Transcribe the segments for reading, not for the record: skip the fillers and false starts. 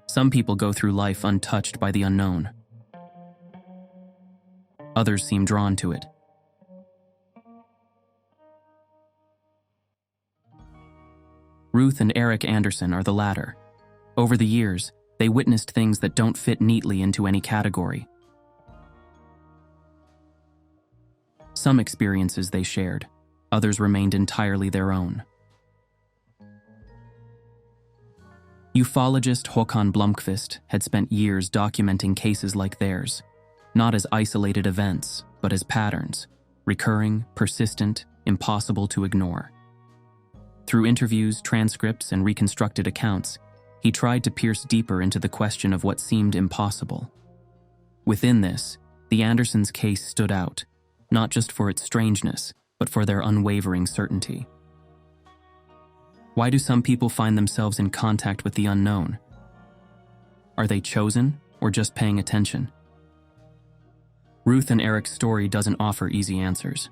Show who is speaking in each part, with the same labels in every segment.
Speaker 1: Some people go through life untouched by the unknown. Others seem drawn to it. Rut and Erik Andersson are the latter. Over the years, they witnessed things that don't fit neatly into any category. Some experiences they shared, others remained entirely their own. Ufologist Håkan Blomqvist had spent years documenting cases like theirs, not as isolated events, but as patterns, recurring, persistent, impossible to ignore. Through interviews, transcripts, and reconstructed accounts, he tried to pierce deeper into the question of what seemed impossible. Within this, the Anderssons' case stood out, not just for its strangeness, but for their unwavering certainty. Why do some people find themselves in contact with the unknown? Are they chosen or just paying attention? Rut and Erik's story doesn't offer easy answers.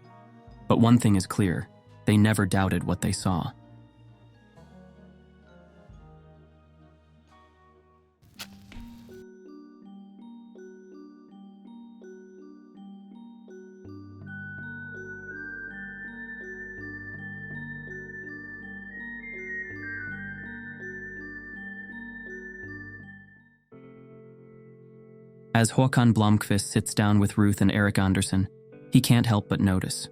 Speaker 1: But one thing is clear, they never doubted what they saw. As Håkan Blomqvist sits down with Rut and Erik Andersson, he can't help but notice.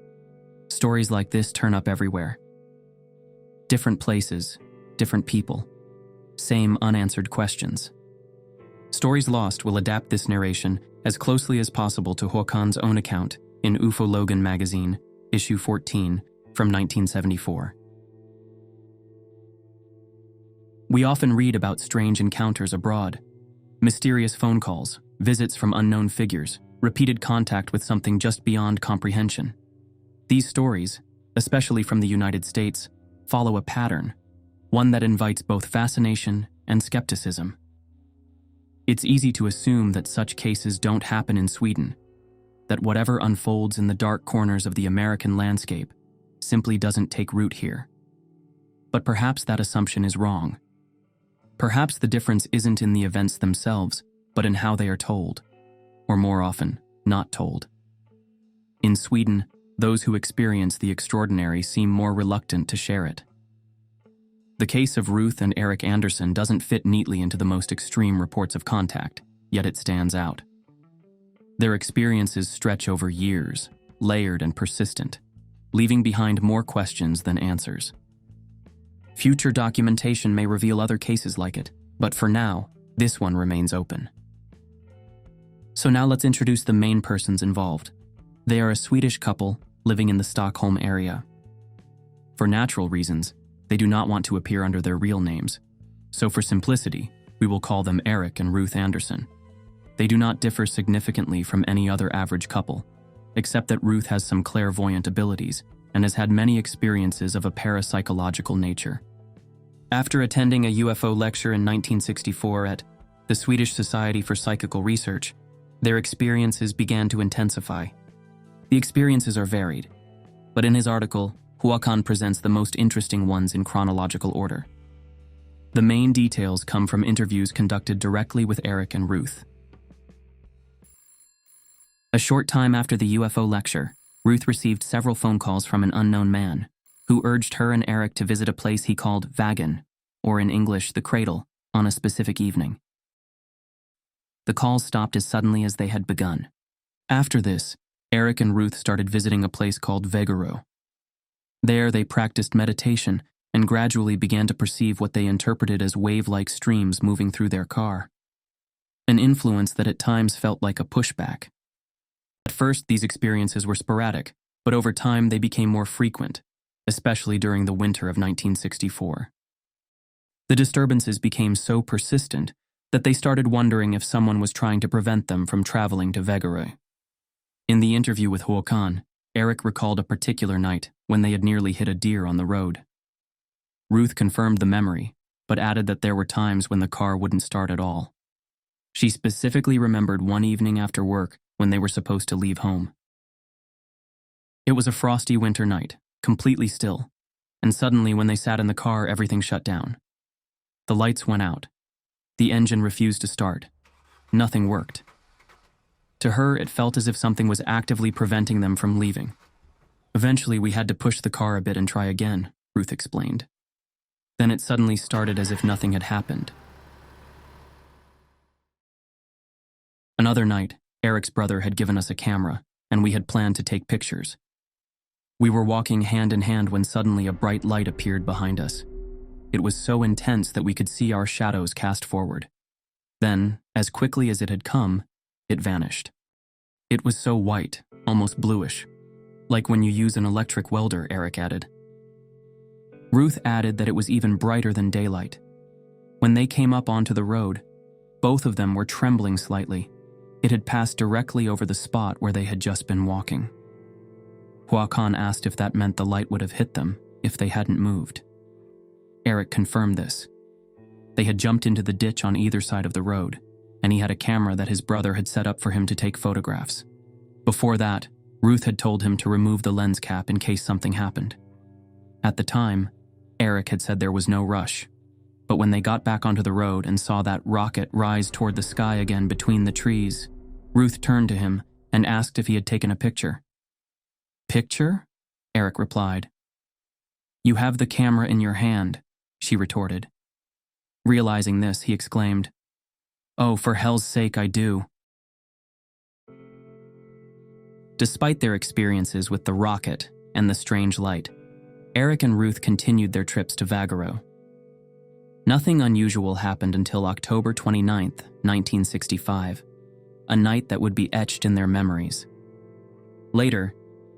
Speaker 1: Stories like this turn up everywhere. Different places, different people, same unanswered questions. Stories Lost will adapt this narration as closely as possible to Håkan's own account in Ufologen magazine, issue 14, from 1974. We often read about strange encounters abroad, mysterious phone calls, visits from unknown figures, repeated contact with something just beyond comprehension. These stories, especially from the United States, follow a pattern, one that invites both fascination and skepticism. It's easy to assume that such cases don't happen in Sweden, that whatever unfolds in the dark corners of the American landscape simply doesn't take root here. But perhaps that assumption is wrong. Perhaps the difference isn't in the events themselves, but in how they are told, or more often, not told. In Sweden, those who experience the extraordinary seem more reluctant to share it. The case of Rut and Erik Andersson doesn't fit neatly into the most extreme reports of contact, yet it stands out. Their experiences stretch over years, layered and persistent, leaving behind more questions than answers. Future documentation may reveal other cases like it, but for now, this one remains open. So now let's introduce the main persons involved. They are a Swedish couple living in the Stockholm area. For natural reasons, they do not want to appear under their real names, so for simplicity, we will call them Erik and Rut Andersson. They do not differ significantly from any other average couple, except that Rut has some clairvoyant abilities and has had many experiences of a parapsychological nature. After attending a UFO lecture in 1964 at the Swedish Society for Psychical Research, their experiences began to intensify. The experiences are varied, but in his article, Håkan presents the most interesting ones in chronological order. The main details come from interviews conducted directly with Erik and Rut. A short time after the UFO lecture, Rut received several phone calls from an unknown man, who urged her and Erik to visit a place he called Vaggarö, or in English, the Cradle, on a specific evening. The calls stopped as suddenly as they had begun. After this, Erik and Rut started visiting a place called Vaggarö. There, they practiced meditation and gradually began to perceive what they interpreted as wave-like streams moving through their car. An influence that at times felt like a pushback. At first, these experiences were sporadic, but over time they became more frequent, especially during the winter of 1964. The disturbances became so persistent that they started wondering if someone was trying to prevent them from traveling to Vaggarö. In the interview with Håkan, Erik recalled a particular night when they had nearly hit a deer on the road. Rut confirmed the memory, but added that there were times when the car wouldn't start at all. She specifically remembered one evening after work when they were supposed to leave home. It was a frosty winter night, completely still, and suddenly when they sat in the car, everything shut down. The lights went out. The engine refused to start. Nothing worked. To her, it felt as if something was actively preventing them from leaving. Eventually, we had to push the car a bit and try again, Ruth explained. Then it suddenly started as if nothing had happened. Another night, Erik's brother had given us a camera, and we had planned to take pictures. We were walking hand in hand when suddenly a bright light appeared behind us. It was so intense that we could see our shadows cast forward. Then, as quickly as it had come, it vanished. It was so white, almost bluish, like when you use an electric welder, Erik added. Ruth added that it was even brighter than daylight. When they came up onto the road, both of them were trembling slightly. It had passed directly over the spot where they had just been walking. Håkan asked if that meant the light would have hit them if they hadn't moved. Erik confirmed this. They had jumped into the ditch on either side of the road, and he had a camera that his brother had set up for him to take photographs. Before that, Ruth had told him to remove the lens cap in case something happened. At the time, Erik had said there was no rush, but when they got back onto the road and saw that rocket rise toward the sky again between the trees, Ruth turned to him and asked if he had taken a picture. "Picture?" Erik replied. "You have the camera in your hand," she retorted. Realizing this, he exclaimed, "Oh, for hell's sake, I do." Despite their experiences with the rocket and the strange light, Erik and Ruth continued their trips to Vaggarö. Nothing unusual happened until October 29th, 1965, a night that would be etched in their memories. Later,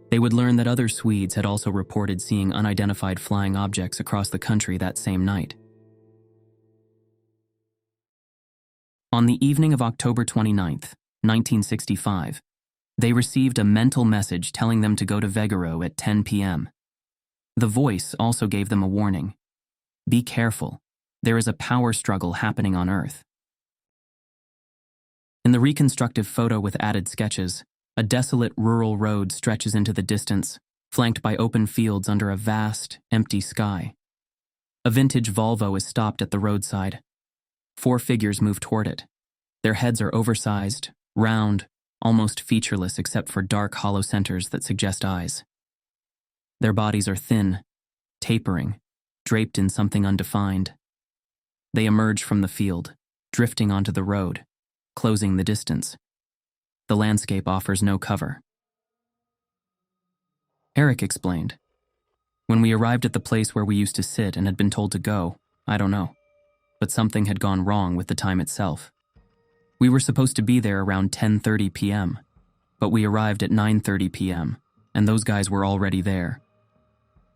Speaker 1: they would learn that other Swedes had also reported seeing unidentified flying objects across the country that same night. On the evening of October 29th, 1965, they received a mental message telling them to go to Vaggarö at 10 p.m. The voice also gave them a warning. "Be careful. There is a power struggle happening on Earth." In the reconstructive photo with added sketches, a desolate rural road stretches into the distance, flanked by open fields under a vast, empty sky. A vintage Volvo is stopped at the roadside. 4 figures move toward it. Their heads are oversized, round, almost featureless except for dark hollow centers that suggest eyes. Their bodies are thin, tapering, draped in something undefined. They emerge from the field, drifting onto the road, closing the distance. The landscape offers no cover. Erik explained, "When we arrived at the place where we used to sit and had been told to go, I don't know, but something had gone wrong with the time itself. We were supposed to be there around 10:30 p.m., but we arrived at 9:30 p.m., and those guys were already there.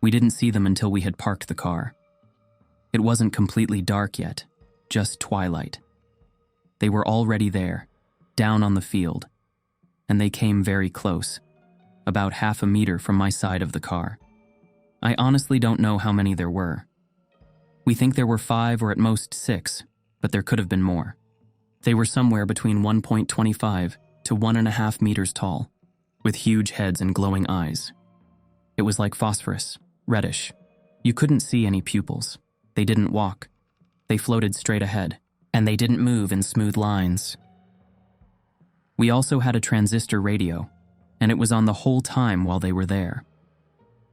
Speaker 1: We didn't see them until we had parked the car. It wasn't completely dark yet, just twilight. They were already there, down on the field, and they came very close, about half a meter from my side of the car. I honestly don't know how many there were. We think there were 5 or at most 6, but there could have been more. They were somewhere between 1.25 to 1.5 meters tall, with huge heads and glowing eyes. It was like phosphorus, reddish. You couldn't see any pupils. They didn't walk. They floated straight ahead, and they didn't move in smooth lines. We also had a transistor radio, and it was on the whole time while they were there.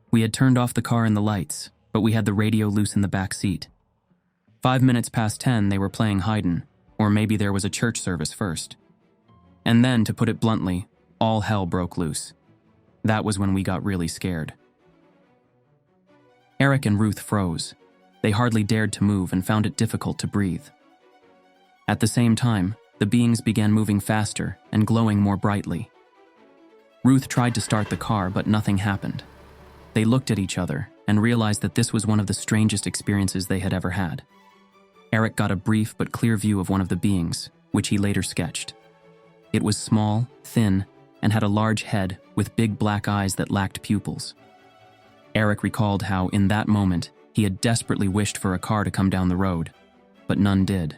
Speaker 1: We had turned off the car and the lights, but we had the radio loose in the back seat. 5 minutes past 10, they were playing Haydn, or maybe there was a church service first. And then, to put it bluntly, all hell broke loose. That was when we got really scared. Erik and Ruth froze. They hardly dared to move and found it difficult to breathe. At the same time, the beings began moving faster and glowing more brightly. Ruth tried to start the car, but nothing happened. They looked at each other and realized that this was one of the strangest experiences they had ever had. Erik got a brief but clear view of one of the beings, which he later sketched. It was small, thin, and had a large head with big black eyes that lacked pupils. Erik recalled how, in that moment, he had desperately wished for a car to come down the road, but none did.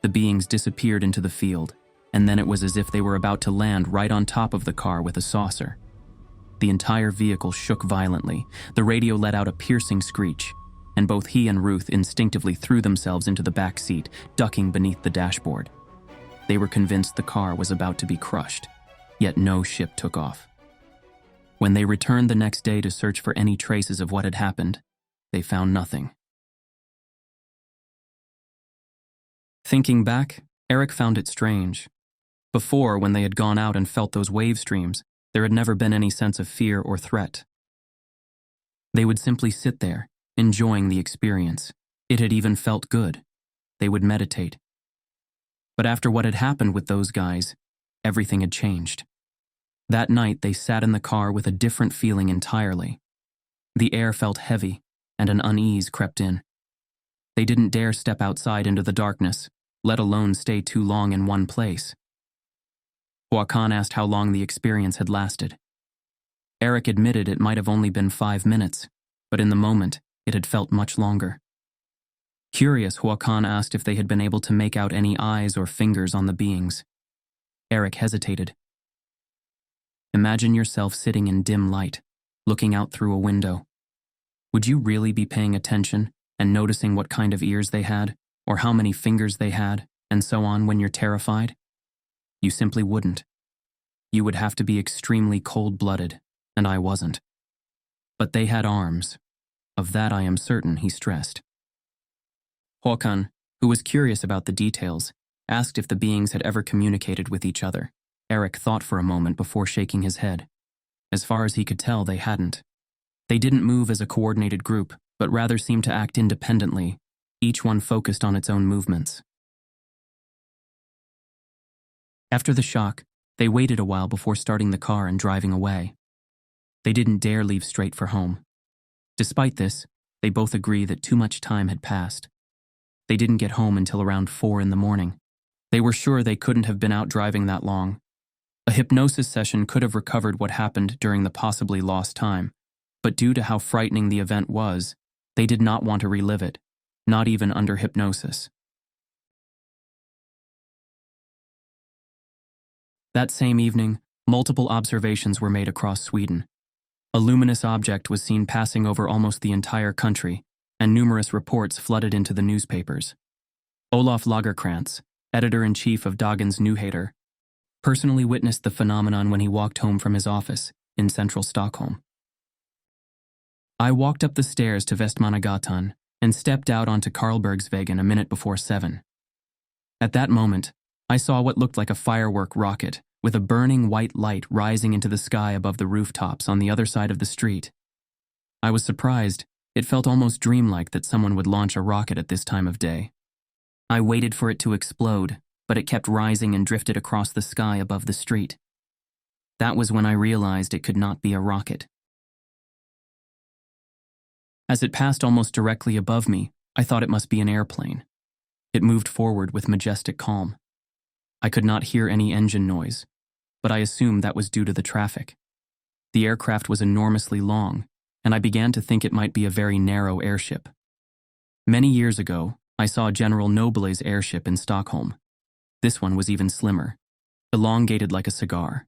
Speaker 1: The beings disappeared into the field, and then it was as if they were about to land right on top of the car with a saucer. The entire vehicle shook violently, the radio let out a piercing screech, and both he and Ruth instinctively threw themselves into the back seat, ducking beneath the dashboard. They were convinced the car was about to be crushed, yet no ship took off. When they returned the next day to search for any traces of what had happened, they found nothing. Thinking back, Erik found it strange. Before, when they had gone out and felt those wave streams, there had never been any sense of fear or threat. They would simply sit there, enjoying the experience. It had even felt good. They would meditate. But after what had happened with those guys, everything had changed. That night, they sat in the car with a different feeling entirely. The air felt heavy, and an unease crept in. They didn't dare step outside into the darkness, let alone stay too long in one place. Håkan asked how long the experience had lasted. Erik admitted it might have only been 5 minutes, but in the moment, it had felt much longer. Curious, Håkan asked if they had been able to make out any eyes or fingers on the beings. Erik hesitated. Imagine yourself sitting in dim light, looking out through a window. Would you really be paying attention and noticing what kind of ears they had, or how many fingers they had, and so on when you're terrified? You simply wouldn't. You would have to be extremely cold-blooded, and I wasn't. But they had arms. Of that I am certain, he stressed. Håkan, who was curious about the details, asked if the beings had ever communicated with each other. Erik thought for a moment before shaking his head. As far as he could tell, they hadn't. They didn't move as a coordinated group, but rather seemed to act independently, each one focused on its own movements. After the shock, they waited a while before starting the car and driving away. They didn't dare leave straight for home. Despite this, they both agree that too much time had passed. They didn't get home until around 4 in the morning. They were sure they couldn't have been out driving that long. A hypnosis session could have recovered what happened during the possibly lost time, but due to how frightening the event was, they did not want to relive it, not even under hypnosis. That same evening, multiple observations were made across Sweden. A luminous object was seen passing over almost the entire country, and numerous reports flooded into the newspapers. Olof Lagerkrantz, editor-in-chief of Dagens Nyheter, personally witnessed the phenomenon when he walked home from his office in central Stockholm. I walked up the stairs to Västmannagatan and stepped out onto Karlbergsvägen a minute before 7. At that moment, I saw what looked like a firework rocket with a burning white light rising into the sky above the rooftops on the other side of the street. I was surprised. It felt almost dreamlike that someone would launch a rocket at this time of day. I waited for it to explode, but it kept rising and drifted across the sky above the street. That was when I realized it could not be a rocket. As it passed almost directly above me, I thought it must be an airplane. It moved forward with majestic calm. I could not hear any engine noise, but I assumed that was due to the traffic. The aircraft was enormously long, and I began to think it might be a very narrow airship. Many years ago, I saw General Nobele's airship in Stockholm. This one was even slimmer, elongated like a cigar.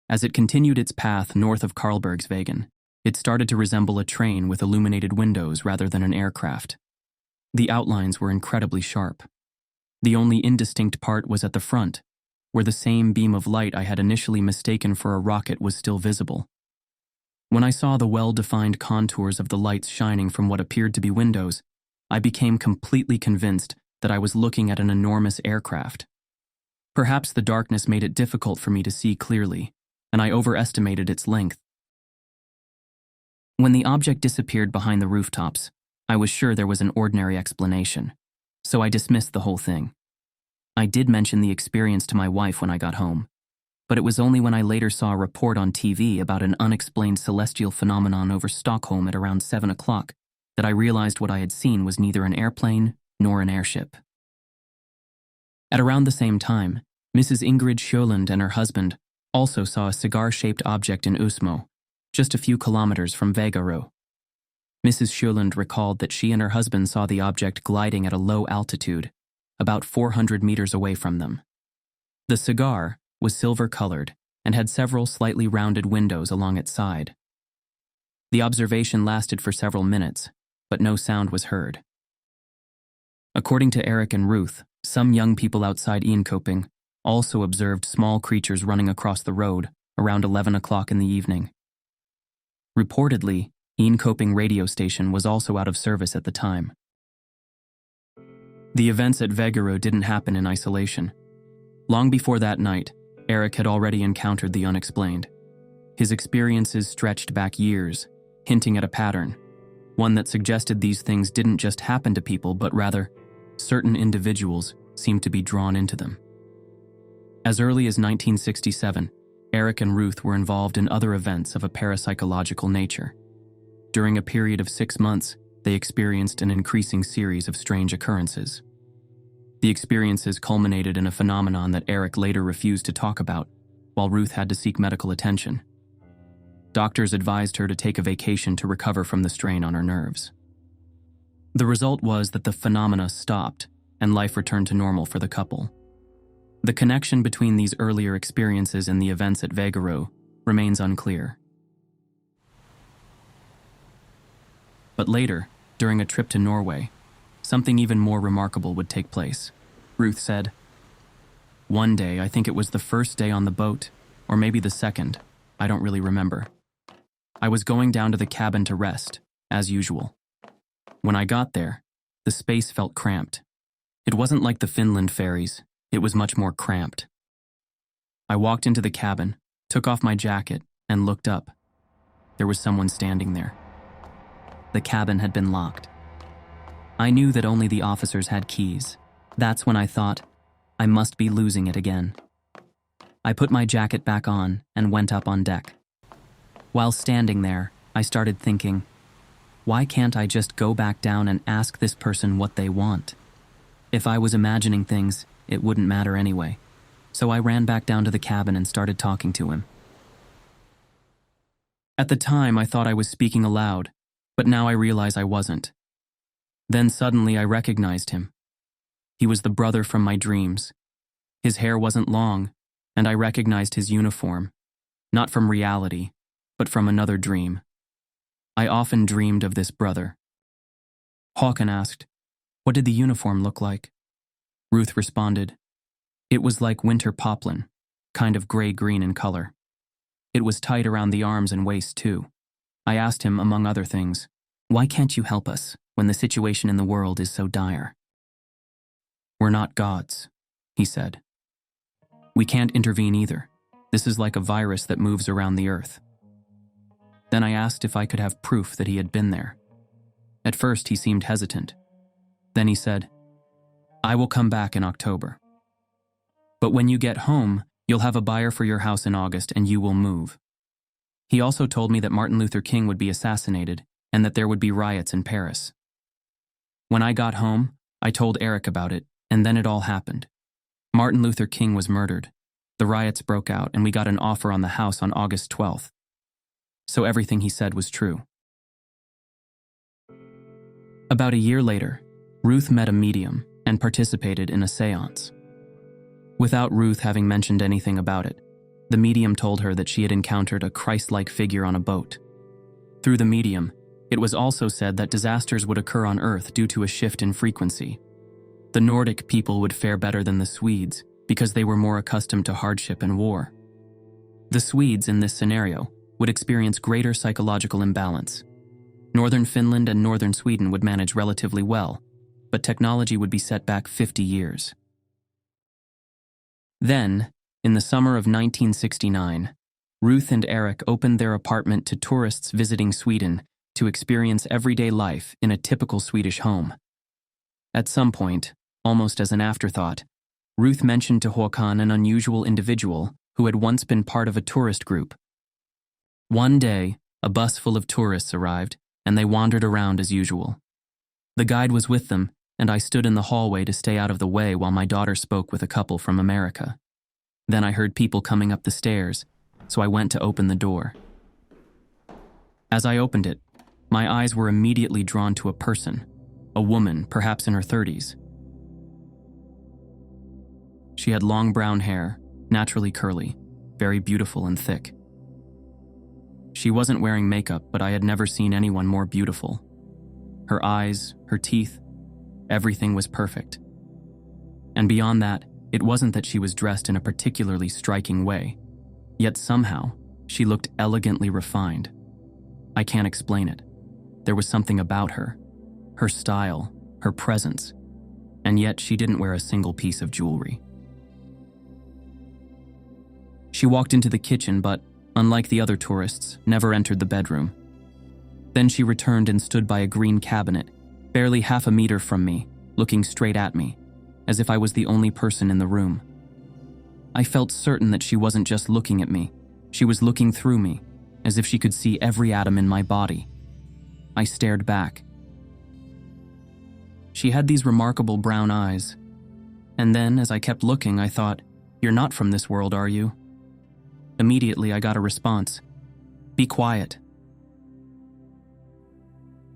Speaker 1: As it continued its path north of Karlbergsvägen, it started to resemble a train with illuminated windows rather than an aircraft. The outlines were incredibly sharp. The only indistinct part was at the front, where the same beam of light I had initially mistaken for a rocket was still visible. When I saw the well-defined contours of the lights shining from what appeared to be windows, I became completely convinced that I was looking at an enormous aircraft. Perhaps the darkness made it difficult for me to see clearly, and I overestimated its length. When the object disappeared behind the rooftops, I was sure there was an ordinary explanation, so I dismissed the whole thing. I did mention the experience to my wife when I got home, but it was only when I later saw a report on TV about an unexplained celestial phenomenon over Stockholm at around 7 o'clock that I realized what I had seen was neither an airplane nor an airship. At around the same time, Mrs. Ingrid Sjölund and her husband also saw a cigar-shaped object in Osmo, just a few kilometers from Vaggarö. Mrs. Sjölund recalled that she and her husband saw the object gliding at a low altitude, about 400 meters away from them. The cigar was silver-colored and had several slightly rounded windows along its side. The observation lasted for several minutes, but no sound was heard. According to Erik and Ruth, some young people outside Enköping also observed small creatures running across the road around 11 o'clock in the evening. Reportedly, Enköping radio station was also out of service at the time. The events at Vaggarö didn't happen in isolation. Long before that night, Erik had already encountered the unexplained. His experiences stretched back years, hinting at a pattern, one that suggested these things didn't just happen to people, but rather, certain individuals seemed to be drawn into them. As early as 1967, Erik and Ruth were involved in other events of a parapsychological nature. During a period of 6 months, they experienced an increasing series of strange occurrences. The experiences culminated in a phenomenon that Erik later refused to talk about, while Ruth had to seek medical attention. Doctors advised her to take a vacation to recover from the strain on her nerves. The result was that the phenomena stopped, and life returned to normal for the couple. The connection between these earlier experiences and the events at Vaggarö remains unclear. But later, during a trip to Norway, something even more remarkable would take place. Ruth said, "One day, I think it was the first day on the boat, or maybe the second, I don't really remember. I was going down to the cabin to rest, as usual. When I got there, the space felt cramped. It wasn't like the Finland ferries, it was much more cramped. I walked into the cabin, took off my jacket, and looked up. There was someone standing there. The cabin had been locked. I knew that only the officers had keys. That's when I thought, I must be losing it again. I put my jacket back on and went up on deck. While standing there, I started thinking, why can't I just go back down and ask this person what they want? If I was imagining things, it wouldn't matter anyway. So I ran back down to the cabin and started talking to him. At the time, I thought I was speaking aloud, but now I realize I wasn't. Then suddenly I recognized him. He was the brother from my dreams. His hair wasn't long, and I recognized his uniform, not from reality, but from another dream. I often dreamed of this brother. Håkan asked, "What did the uniform look like?" Ruth responded, "It was like winter poplin, kind of gray-green in color. It was tight around the arms and waist too." I asked him, among other things, "Why can't you help us when the situation in the world is so dire?" "We're not gods," he said. "We can't intervene either. This is like a virus that moves around the earth." Then I asked if I could have proof that he had been there. At first he seemed hesitant. Then he said, "I will come back in October. But when you get home, you'll have a buyer for your house in August and you will move." He also told me that Martin Luther King would be assassinated and that there would be riots in Paris. When I got home, I told Erik about it, and then it all happened. Martin Luther King was murdered. The riots broke out and we got an offer on the house on August 12th. So everything he said was true. About a year later, Ruth met a medium and participated in a seance. Without Ruth having mentioned anything about it, the medium told her that she had encountered a Christ-like figure on a boat. Through the medium, it was also said that disasters would occur on Earth due to a shift in frequency. The Nordic people would fare better than the Swedes because they were more accustomed to hardship and war. The Swedes, in this scenario, would experience greater psychological imbalance. Northern Finland and northern Sweden would manage relatively well, but technology would be set back 50 years. Then, in the summer of 1969, Ruth and Erik opened their apartment to tourists visiting Sweden to experience everyday life in a typical Swedish home. At some point, almost as an afterthought, Ruth mentioned to Håkan an unusual individual who had once been part of a tourist group. One day, a bus full of tourists arrived, and they wandered around as usual. The guide was with them, and I stood in the hallway to stay out of the way while my daughter spoke with a couple from America. Then I heard people coming up the stairs, so I went to open the door. As I opened it, my eyes were immediately drawn to a person, a woman, perhaps in her 30s. She had long brown hair, naturally curly, very beautiful and thick. She wasn't wearing makeup, but I had never seen anyone more beautiful. Her eyes, her teeth, everything was perfect. And beyond that, it wasn't that she was dressed in a particularly striking way, yet somehow, she looked elegantly refined. I can't explain it. There was something about her, her style, her presence, and yet she didn't wear a single piece of jewelry. She walked into the kitchen, but, unlike the other tourists, never entered the bedroom. Then she returned and stood by a green cabinet, barely half a meter from me, looking straight at me, as if I was the only person in the room. I felt certain that she wasn't just looking at me, she was looking through me, as if she could see every atom in my body. I stared back. She had these remarkable brown eyes, and then, as I kept looking, I thought, "You're not from this world, are you?" Immediately, I got a response. "Be quiet."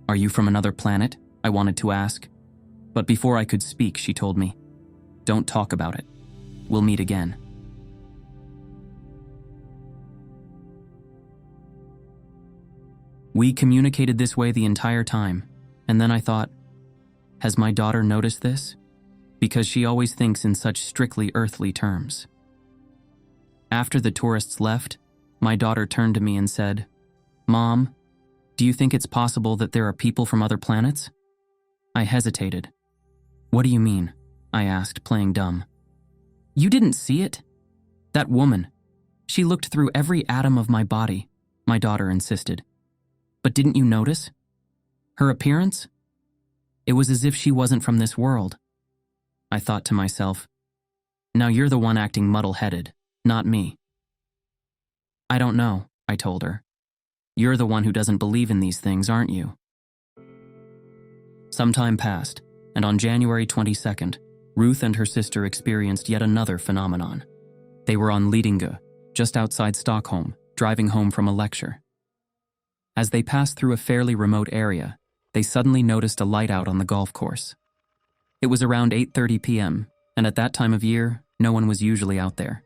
Speaker 1: "Are you from another planet?" I wanted to ask. But before I could speak, she told me, "Don't talk about it. We'll meet again." We communicated this way the entire time, and then I thought, has my daughter noticed this? Because she always thinks in such strictly earthly terms. After the tourists left, my daughter turned to me and said, "Mom, do you think it's possible that there are people from other planets?" I hesitated. "What do you mean?" I asked, playing dumb. "You didn't see it? That woman, she looked through every atom of my body," my daughter insisted. "But didn't you notice? Her appearance? It was as if she wasn't from this world." I thought to myself, now you're the one acting muddle-headed, not me. "I don't know," I told her. "You're the one who doesn't believe in these things, aren't you?" Some time passed, and on January 22nd, Ruth and her sister experienced yet another phenomenon. They were on Lidingö, just outside Stockholm, driving home from a lecture. As they passed through a fairly remote area, they suddenly noticed a light out on the golf course. It was around 8:30 p.m., and at that time of year, no one was usually out there.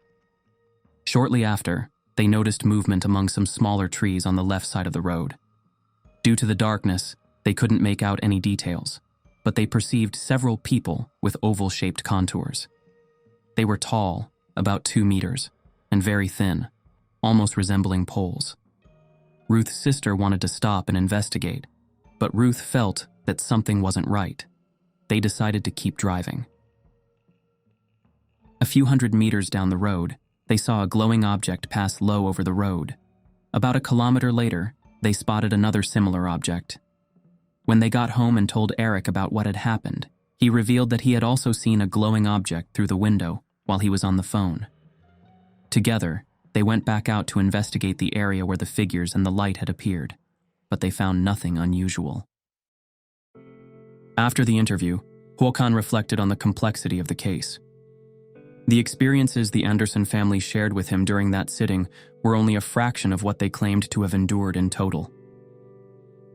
Speaker 1: Shortly after, they noticed movement among some smaller trees on the left side of the road. Due to the darkness, they couldn't make out any details, but they perceived several people with oval-shaped contours. They were tall, about 2 meters, and very thin, almost resembling poles. Ruth's sister wanted to stop and investigate, but Ruth felt that something wasn't right. They decided to keep driving. A few hundred meters down the road, they saw a glowing object pass low over the road. About a kilometer later, they spotted another similar object. When they got home and told Erik about what had happened, he revealed that he had also seen a glowing object through the window while he was on the phone. Together, they went back out to investigate the area where the figures and the light had appeared, but they found nothing unusual. After the interview, Håkan reflected on the complexity of the case. The experiences the Andersson family shared with him during that sitting were only a fraction of what they claimed to have endured in total.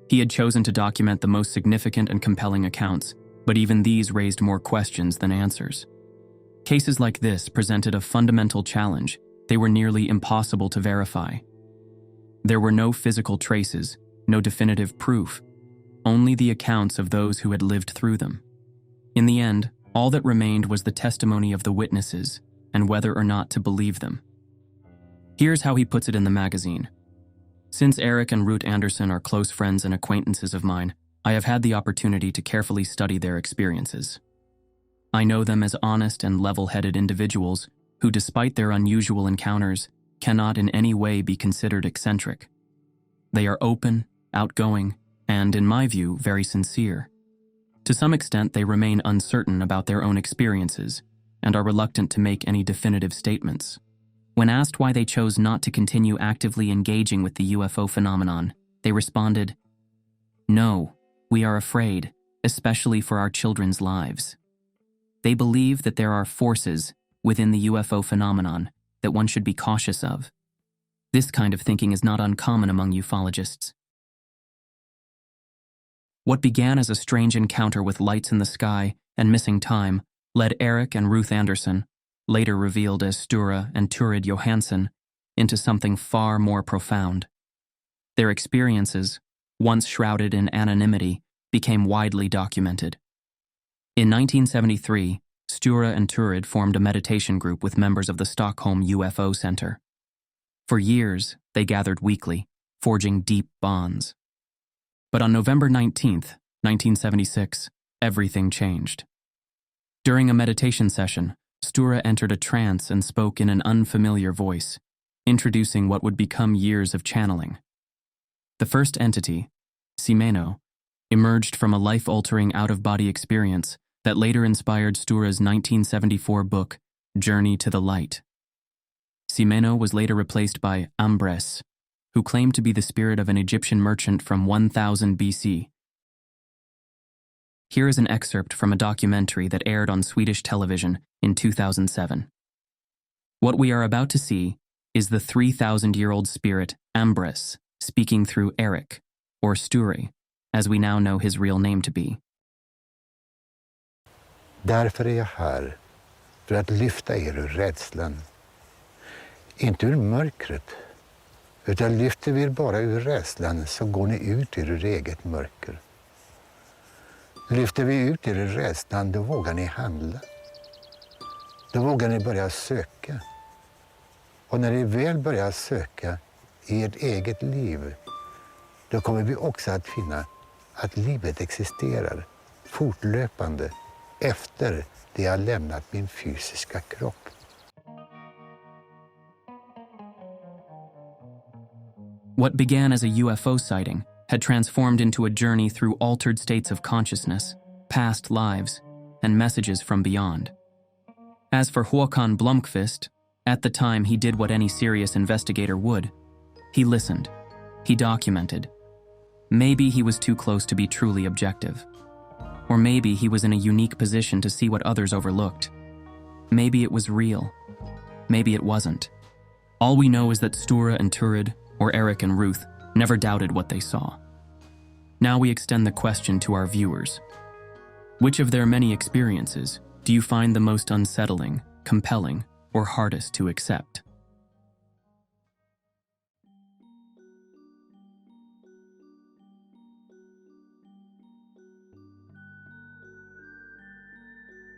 Speaker 1: He had chosen to document the most significant and compelling accounts, but even these raised more questions than answers. Cases like this presented a fundamental challenge. They were nearly impossible to verify. There were no physical traces, no definitive proof, only the accounts of those who had lived through them. In the end, all that remained was the testimony of the witnesses and whether or not to believe them. Here's how he puts it in the magazine. "Since Erik and Rut Andersson are close friends and acquaintances of mine, I have had the opportunity to carefully study their experiences. I know them as honest and level-headed individuals who, despite their unusual encounters, cannot in any way be considered eccentric. They are open, outgoing, and, in my view, very sincere. To some extent, they remain uncertain about their own experiences and are reluctant to make any definitive statements. When asked why they chose not to continue actively engaging with the UFO phenomenon, they responded, 'No, we are afraid, especially for our children's lives.' They believe that there are forces within the UFO phenomenon that one should be cautious of. This kind of thinking is not uncommon among ufologists." What began as a strange encounter with lights in the sky and missing time led Erik and Rut Andersson, later revealed as Sture and Turid Johansson, into something far more profound. Their experiences, once shrouded in anonymity, became widely documented. In 1973, Sture and Turid formed a meditation group with members of the Stockholm UFO Center. For years, they gathered weekly, forging deep bonds. But on November 19th, 1976, everything changed. During a meditation session, Sture entered a trance and spoke in an unfamiliar voice, introducing what would become years of channeling. The first entity, Simeno, emerged from a life-altering out-of-body experience that later inspired Sture's 1974 book, Journey to the Light. Simeno was later replaced by Ambress, who claimed to be the spirit of an Egyptian merchant from 1000 BC. Here is an excerpt from a documentary that aired on Swedish television in 2007. What we are about to see is the 3,000-year-old spirit Ambress speaking through Erik, or Sture, as we now know his real name to be.
Speaker 2: Därför är jag här, för att lyfta er ur rädslan. Inte ur mörkret, utan lyfter vi er bara ur rädslan så går ni ut ur eget mörker. Lyfter vi ut er ur rädslan, då vågar ni handla. Då vågar ni börja söka. Och när ni väl börjar söka i ert eget liv, då kommer vi också att finna att livet existerar fortlöpande efter det jag lämnat min fysiska kropp.
Speaker 1: What began as a UFO sighting had transformed into a journey through altered states of consciousness, past lives, and messages from beyond. As for Håkan Blomqvist, at the time he did what any serious investigator would. He listened. He documented. Maybe he was too close to be truly objective. Or maybe he was in a unique position to see what others overlooked. Maybe it was real. Maybe it wasn't. All we know is that Sture and Turid, or Erik and Ruth, never doubted what they saw. Now we extend the question to our viewers. Which of their many experiences do you find the most unsettling, compelling, or hardest to accept?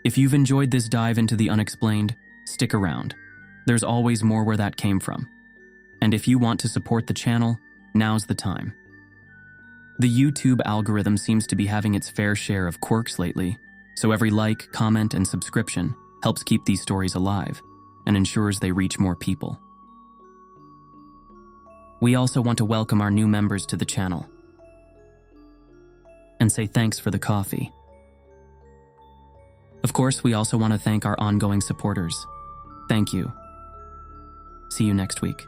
Speaker 1: If you've enjoyed this dive into the unexplained, stick around. There's always more where that came from. And if you want to support the channel, now's the time. The YouTube algorithm seems to be having its fair share of quirks lately, so every like, comment, and subscription helps keep these stories alive and ensures they reach more people. We also want to welcome our new members to the channel and say thanks for the coffee. Of course, we also want to thank our ongoing supporters. Thank you. See you next week.